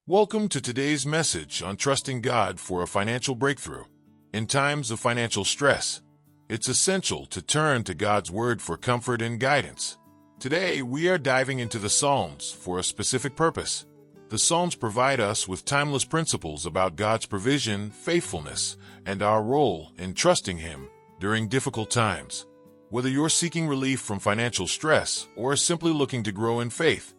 Welcome to today's message on trusting God for a financial breakthrough. In times of financial stress, it's essential to turn to God's Word for comfort and guidance. Today, we are diving into the Psalms for a specific purpose. The Psalms provide us with timeless principles about God's provision, faithfulness, and our role in trusting Him during difficult times. Whether you're seeking relief from financial stress or simply looking to grow in faith,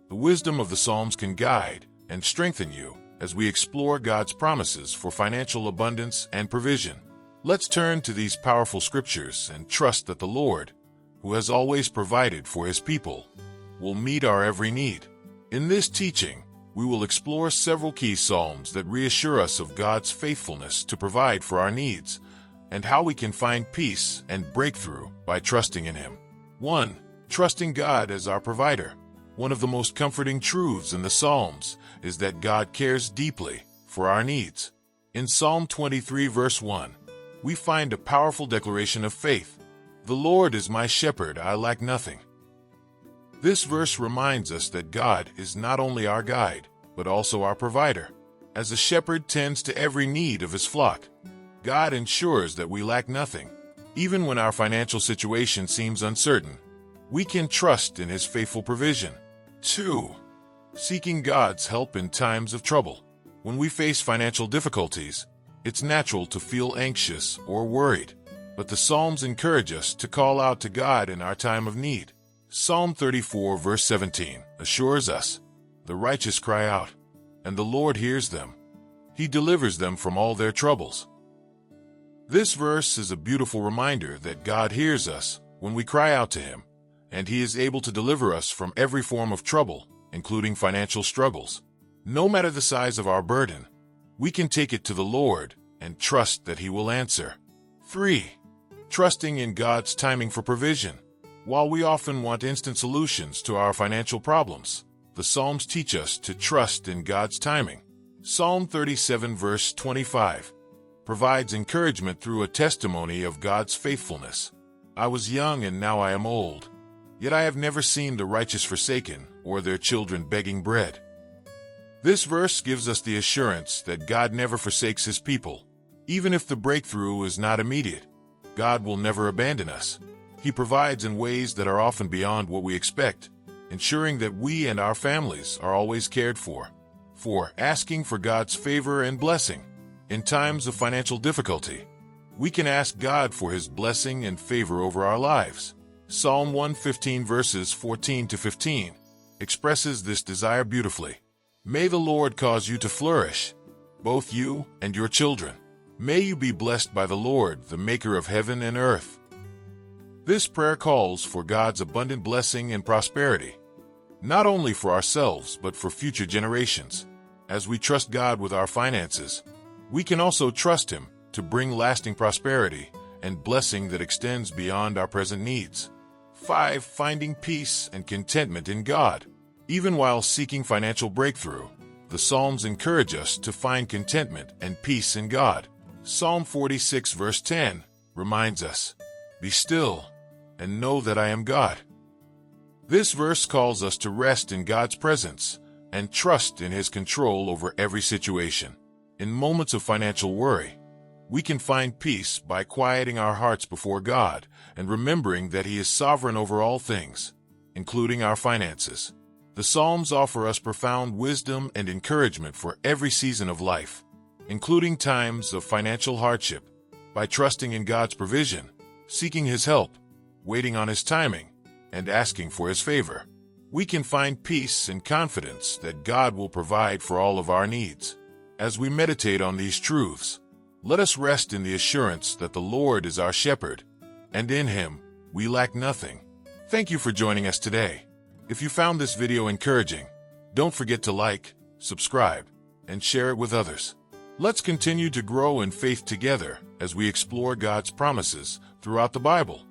the wisdom of the Psalms can guide and strengthen you as we explore God's promises for financial abundance and provision. Let's turn to these powerful scriptures and trust that the Lord, who has always provided for His people, will meet our every need. In this teaching, we will explore several key psalms that reassure us of God's faithfulness to provide for our needs and how we can find peace and breakthrough by trusting in Him. 1. Trusting God as our provider. One of the most comforting truths in the Psalms is that God cares deeply for our needs. In Psalm 23 verse 1, we find a powerful declaration of faith. The Lord is my shepherd, I lack nothing. This verse reminds us that God is not only our guide, but also our provider. As a shepherd tends to every need of his flock, God ensures that we lack nothing. Even when our financial situation seems uncertain, we can trust in His faithful provision. 2. Seeking God's help in times of trouble. When we face financial difficulties, it's natural to feel anxious or worried, but the Psalms encourage us to call out to God in our time of need. Psalm 34 verse 17 assures us, "The righteous cry out, and the Lord hears them. He delivers them from all their troubles." This verse is a beautiful reminder that God hears us when we cry out to Him, and He is able to deliver us from every form of trouble, including financial struggles. No matter the size of our burden, we can take it to the Lord and trust that He will answer. 3. Trusting in God's timing for provision. While we often want instant solutions to our financial problems, the Psalms teach us to trust in God's timing. Psalm 37 verse 25 provides encouragement through a testimony of God's faithfulness. "I was young and now I am old, yet I have never seen the righteous forsaken or their children begging bread." This verse gives us the assurance that God never forsakes His people. Even if the breakthrough is not immediate, God will never abandon us. He provides in ways that are often beyond what we expect, ensuring that we and our families are always cared for. 4. Asking for God's favor and blessing. In times of financial difficulty, we can ask God for His blessing and favor over our lives. Psalm 115 verses 14 to 15 expresses this desire beautifully. "May the Lord cause you to flourish, both you and your children. May you be blessed by the Lord, the maker of heaven and earth." This prayer calls for God's abundant blessing and prosperity, not only for ourselves but for future generations. As we trust God with our finances, we can also trust Him to bring lasting prosperity and blessing that extends beyond our present needs. 5. Finding peace and contentment in God. Even while seeking financial breakthrough, the Psalms encourage us to find contentment and peace in God. Psalm 46 verse 10 reminds us, "Be still and know that I am God." This verse calls us to rest in God's presence and trust in His control over every situation. In moments of financial worry, we can find peace by quieting our hearts before God and remembering that He is sovereign over all things, including our finances. The Psalms offer us profound wisdom and encouragement for every season of life, including times of financial hardship. By trusting in God's provision, seeking His help, waiting on His timing, and asking for His favor, we can find peace and confidence that God will provide for all of our needs. As we meditate on these truths, let us rest in the assurance that the Lord is our shepherd, and in Him we lack nothing. Thank you for joining us today. If you found this video encouraging, don't forget to like, subscribe, and share it with others. Let's continue to grow in faith together as we explore God's promises throughout the Bible.